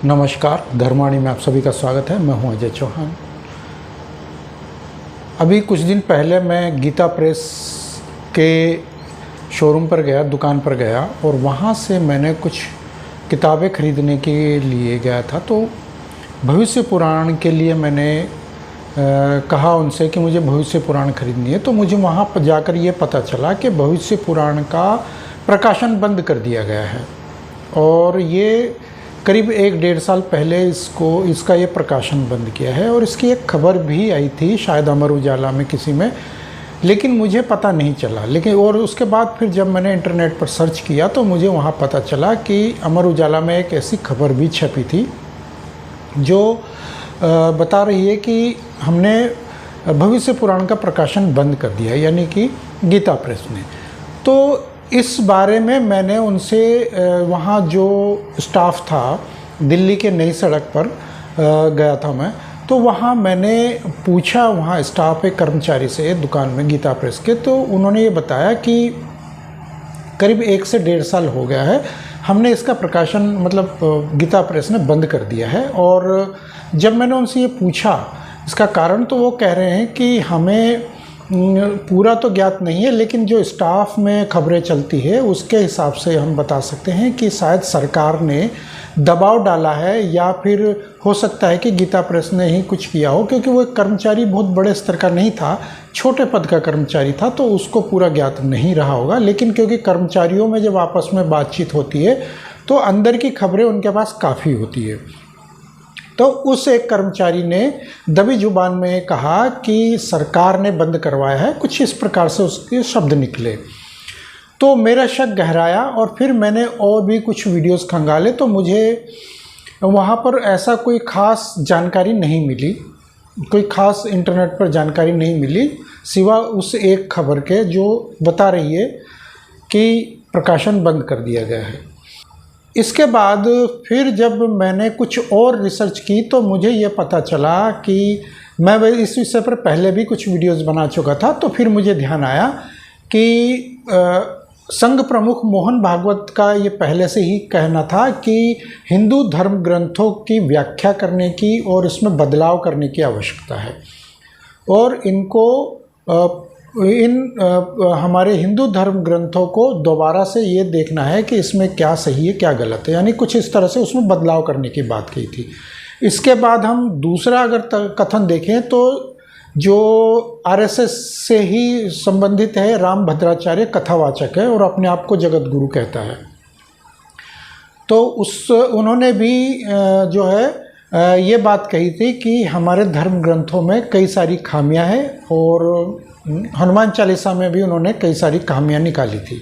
नमस्कार, धर्मवाणी में आप सभी का स्वागत है। मैं हूं अजय चौहान। अभी कुछ दिन पहले मैं गीता प्रेस के शोरूम पर गया, दुकान पर गया, और वहां से मैंने कुछ किताबें खरीदने के लिए गया था। तो भविष्य पुराण के लिए मैंने कहा उनसे कि मुझे भविष्य पुराण खरीदनी है। तो मुझे वहां पर जाकर ये पता चला कि भविष्य पुराण का प्रकाशन बंद कर दिया गया है, और ये करीब 1-1.5 साल पहले इसका ये प्रकाशन बंद किया है। और इसकी एक खबर भी आई थी शायद अमर उजाला में किसी में, लेकिन मुझे पता नहीं चला। और उसके बाद फिर जब मैंने इंटरनेट पर सर्च किया तो मुझे वहाँ पता चला कि अमर उजाला में एक ऐसी खबर भी छपी थी जो बता रही है कि हमने भविष्य पुराण का प्रकाशन बंद कर दिया है, यानी कि गीता प्रेस ने। तो इस बारे में मैंने उनसे, वहाँ जो स्टाफ था दिल्ली के नई सड़क पर गया था मैं, तो वहाँ मैंने पूछा वहाँ स्टाफ एक कर्मचारी से दुकान में गीता प्रेस के। तो उन्होंने ये बताया कि करीब 1 से 1.5 साल हो गया है हमने इसका प्रकाशन, मतलब गीता प्रेस ने बंद कर दिया है। और जब मैंने उनसे ये पूछा इसका कारण, तो वो कह रहे हैं कि हमें पूरा तो ज्ञात नहीं है, लेकिन जो स्टाफ में खबरें चलती है उसके हिसाब से हम बता सकते हैं कि शायद सरकार ने दबाव डाला है, या फिर हो सकता है कि गीता प्रेस ने ही कुछ किया हो, क्योंकि वो एक कर्मचारी बहुत बड़े स्तर का नहीं था, छोटे पद का कर्मचारी था, तो उसको पूरा ज्ञात नहीं रहा होगा। लेकिन क्योंकि कर्मचारियों में जब आपस में बातचीत होती है तो अंदर की खबरें उनके पास काफ़ी होती है। तो उस एक कर्मचारी ने दबी जुबान में कहा कि सरकार ने बंद करवाया है, कुछ इस प्रकार से उसके शब्द निकले। तो मेरा शक गहराया, और फिर मैंने और भी कुछ वीडियोस खंगाले, तो मुझे वहाँ पर ऐसा कोई ख़ास जानकारी नहीं मिली, कोई ख़ास इंटरनेट पर जानकारी नहीं मिली, सिवा उस एक खबर के जो बता रही है कि प्रकाशन बंद कर दिया गया है। इसके बाद फिर जब मैंने कुछ और रिसर्च की तो मुझे ये पता चला कि मैं इस विषय पर पहले भी कुछ वीडियोस बना चुका था। तो फिर मुझे ध्यान आया कि संघ प्रमुख मोहन भागवत का ये पहले से ही कहना था कि हिंदू धर्म ग्रंथों की व्याख्या करने की और इसमें बदलाव करने की आवश्यकता है, और इनको हमारे हिंदू धर्म ग्रंथों को दोबारा से ये देखना है कि इसमें क्या सही है क्या गलत है, यानी कुछ इस तरह से उसमें बदलाव करने की बात कही थी। इसके बाद हम दूसरा अगर कथन देखें तो जो आरएसएस से ही संबंधित है, राम भद्राचार्य कथावाचक है और अपने आप को जगत गुरु कहता है। तो उन्होंने भी जो है ये बात कही थी कि हमारे धर्म ग्रंथों में कई सारी खामियां हैं, और हनुमान चालीसा में भी उन्होंने कई सारी खामियां निकाली थी।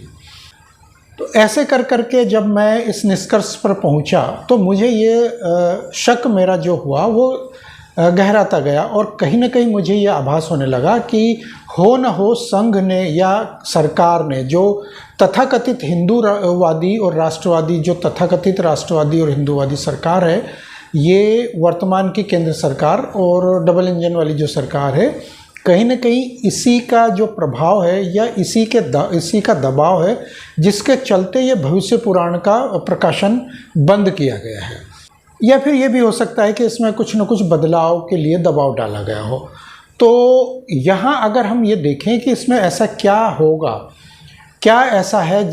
तो ऐसे कर करके जब मैं इस निष्कर्ष पर पहुंचा तो मुझे ये शक मेरा जो हुआ वो गहराता गया, और कहीं ना कहीं मुझे ये आभास होने लगा कि हो न हो संघ ने या सरकार ने, जो तथाकथित हिंदूवादी और राष्ट्रवादी, जो तथाकथित राष्ट्रवादी और हिंदूवादी सरकार है, ये वर्तमान की केंद्र सरकार और डबल इंजन वाली जो सरकार है, कहीं न कहीं इसी का जो प्रभाव है या इसी का दबाव है, जिसके चलते ये भविष्य पुराण का प्रकाशन बंद किया गया है। या फिर ये भी हो सकता है कि इसमें कुछ न कुछ बदलाव के लिए दबाव डाला गया हो। तो यहाँ अगर हम ये देखें कि इसमें ऐसा क्या होगा, क्या ऐसा है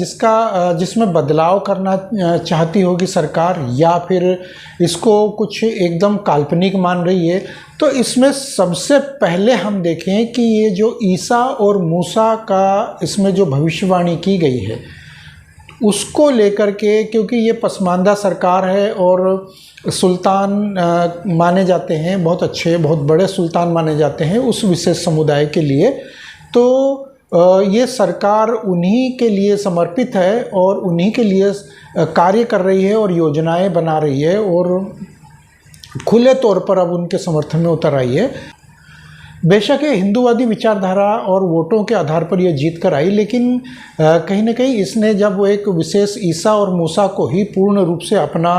जिसमें बदलाव करना चाहती होगी सरकार, या फिर इसको कुछ एकदम काल्पनिक मान रही है, तो इसमें सबसे पहले हम देखें कि ये जो ईसा और मूसा का इसमें जो भविष्यवाणी की गई है उसको लेकर के, क्योंकि ये पसमानदा सरकार है और सुल्तान माने जाते हैं, बहुत अच्छे बहुत बड़े सुल्तान माने जाते हैं उस विशेष समुदाय के लिए, तो ये सरकार उन्हीं के लिए समर्पित है और उन्हीं के लिए कार्य कर रही है और योजनाएं बना रही है, और खुले तौर पर अब उनके समर्थन में उतर आई है। बेशक ये हिंदूवादी विचारधारा और वोटों के आधार पर यह जीत कर आई, लेकिन कहीं न कहीं इसने जब वो एक विशेष ईसा और मूसा को ही पूर्ण रूप से अपना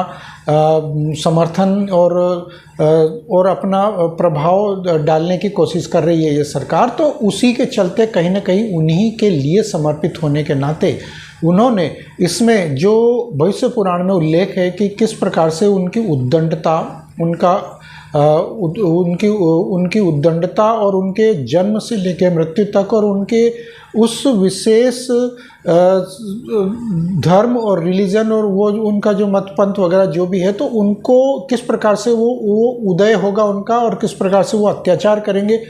समर्थन और अपना प्रभाव डालने की कोशिश कर रही है ये सरकार, तो उसी के चलते कहीं न कहीं उन्हीं के लिए समर्पित होने के नाते उन्होंने इसमें जो भविष्य पुराण में उल्लेख है कि किस प्रकार से उनकी उद्दंडता, उनकी उद्दंडता और उनके जन्म से लेकर मृत्यु तक और उनके उस विशेष धर्म और रिलीजन और वो उनका जो मत पंथ वगैरह जो भी है, तो उनको किस प्रकार से वो उदय होगा उनका, और किस प्रकार से वो अत्याचार करेंगे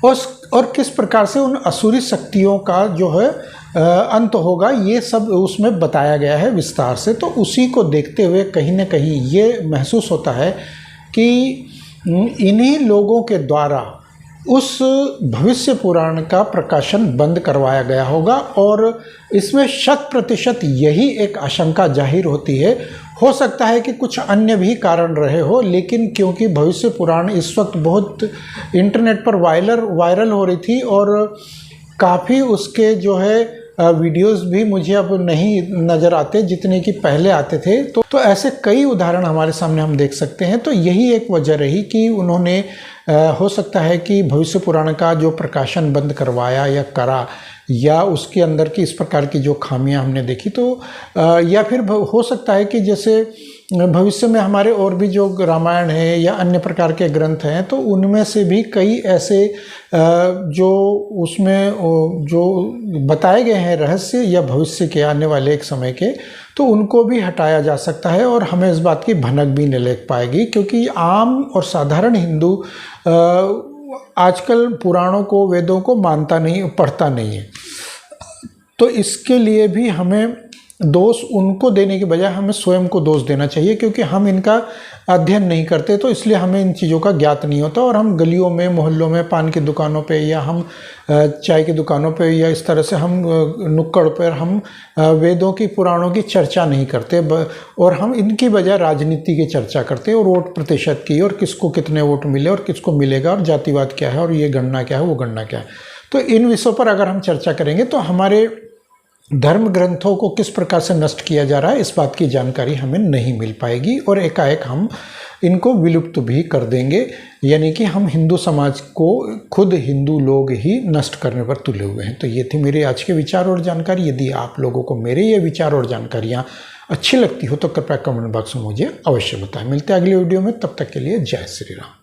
और किस प्रकार से उन असुरी शक्तियों का जो है अंत होगा, ये सब उसमें बताया गया है विस्तार से। तो उसी को देखते हुए कहीं ना कहीं ये महसूस होता है कि इन्हीं लोगों के द्वारा उस भविष्य पुराण का प्रकाशन बंद करवाया गया होगा, और इसमें 100% यही एक आशंका जाहिर होती है। हो सकता है कि कुछ अन्य भी कारण रहे हो, लेकिन क्योंकि भविष्य पुराण इस वक्त बहुत इंटरनेट पर वायरल हो रही थी और काफ़ी उसके जो है वीडियोस भी मुझे अब नहीं नज़र आते जितने कि पहले आते थे, तो ऐसे कई उदाहरण हमारे सामने हम देख सकते हैं। तो यही एक वजह रही कि उन्होंने हो सकता है कि भविष्य पुराण का जो प्रकाशन बंद करवाया या करा, या उसके अंदर की इस प्रकार की जो खामियां हमने देखी, तो या फिर हो सकता है कि जैसे भविष्य में हमारे और भी जो रामायण है या अन्य प्रकार के ग्रंथ हैं, तो उनमें से भी कई ऐसे जो उसमें जो बताए गए हैं रहस्य या भविष्य के आने वाले एक समय के, तो उनको भी हटाया जा सकता है और हमें इस बात की भनक भी नहीं लग पाएगी, क्योंकि आम और साधारण हिंदू आजकल पुराणों को, वेदों को मानता नहीं, पढ़ता नहीं है। तो इसके लिए भी हमें दोष उनको देने के बजाय हमें स्वयं को दोष देना चाहिए, क्योंकि हम इनका अध्ययन नहीं करते, तो इसलिए हमें इन चीज़ों का ज्ञात नहीं होता, और हम गलियों में, मोहल्लों में, पान की दुकानों पे या हम चाय की दुकानों पे या इस तरह से हम नुक्कड़ पर हम वेदों की, पुराणों की चर्चा नहीं करते, और हम इनकी बजाय राजनीति की चर्चा करते और वोट प्रतिशत की, और किसको कितने वोट मिले और किसको मिलेगा, और जातिवाद क्या है, और ये गणना क्या है, वो गणना क्या है। तो इन विषयों पर अगर हम चर्चा करेंगे तो हमारे धर्म ग्रंथों को किस प्रकार से नष्ट किया जा रहा है, इस बात की जानकारी हमें नहीं मिल पाएगी, और एकाएक हम इनको विलुप्त भी कर देंगे, यानी कि हम हिंदू समाज को खुद हिंदू लोग ही नष्ट करने पर तुले हुए हैं। तो ये थी मेरे आज के विचार और जानकारी। यदि आप लोगों को मेरे ये विचार और जानकारियाँ अच्छी लगती हो तो कृपया कमेंट बॉक्स में मुझे अवश्य बताएं। मिलते हैं अगले वीडियो में, तब तक के लिए जय श्री राम।